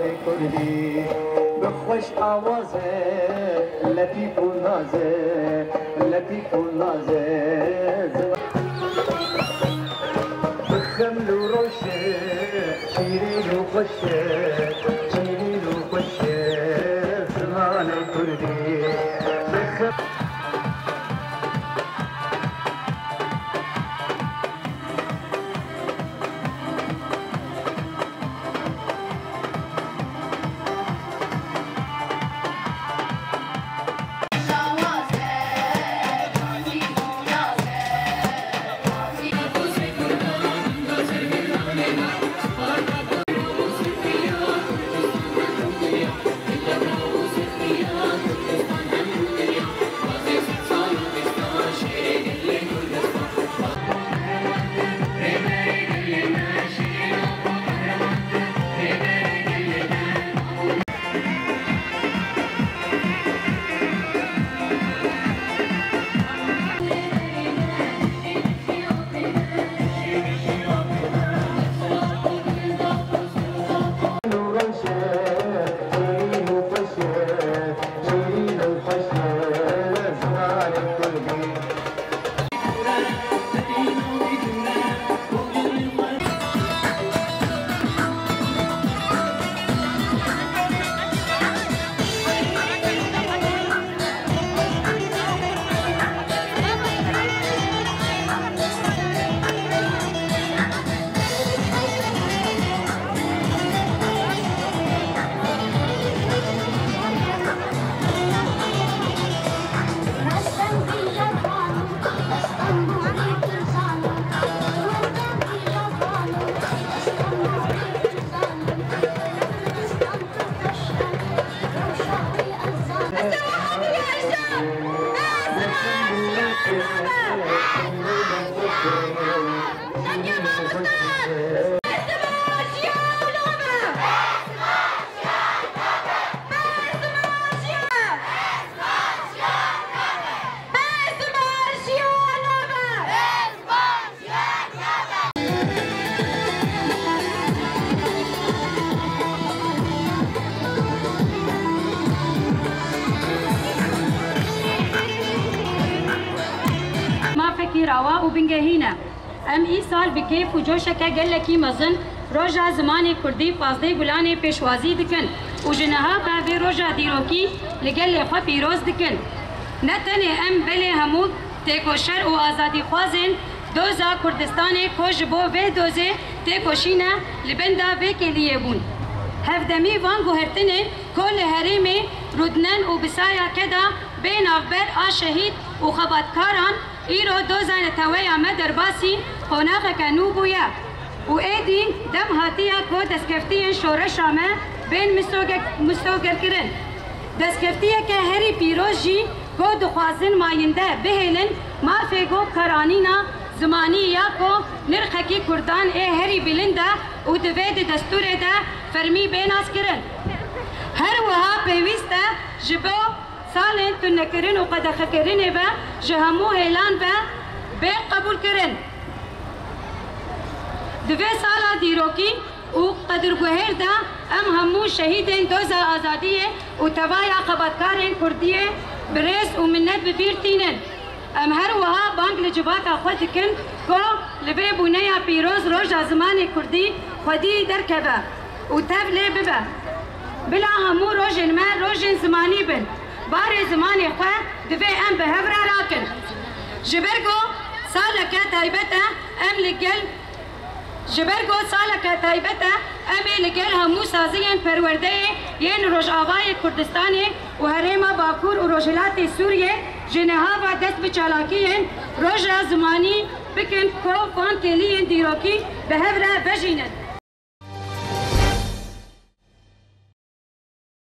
کردی به خوش آوازه لطیف و نازه لطیف و نازه بخمل و روشه شیرین و خوشه شیرین و خوشه زمان کردی راوا و بنگهینه ام ای سال بکیف و جوشکه گلکی مزن روژا زمان کردی فازده گلان پیشوازی دکن و جنها به روژا دیروکی لگل خوا پیروز دکن نتنه ام بله همو تکوشر و آزادی خوازن دوزا کردستان کش بو و دوزه تکوشینه لبنده و کلیه بون هفدمی وان گوهرتنه کل حریم رودنن و بسایا کدا بین افبر آشهید و خباتکاران ایرو دو زن تویا مدر باسی قناق کنو بویا و ایدین دم هاتیا کو دستکفتی شورش آمه بین مستوگر کرن دستکفتی که هری پیروز جی کو دخوازن ماینده بهلن ما فیگو کرانینا زمانی یا کو نرخکی کردان ای هری بلنده و دوید دستور ده فرمی بیناس کرن هر وها پیوسته جبو سالن تو نکرن و قد خکرن با جهمو هیلان با به قبول کرن دوی سالا دیروکی و قدر گوهر دا ام همو شهیدن دوزا آزادیه و توایا خباتکارن کردیه برس و منت ببیرتینن ام هر وها بانک لجباکا خود کن که لبه بونه پیروز روژ زمان کردی خودی درکبه و تب لی ببه بلا همو روژن ما روژن زمانی بن بار زمان خواه دوی ام به هفره راکن جبرگو سالکه تایبته ام لگل جبرگو سالکه تایبته ام لگل همو سازین پرورده ین روش آوای کردستان و حریم باکور و روشلات سوریه جنها و دست بچالاکین روش زمانی بکن کو فان کلیین دیروکی به هفره بجینن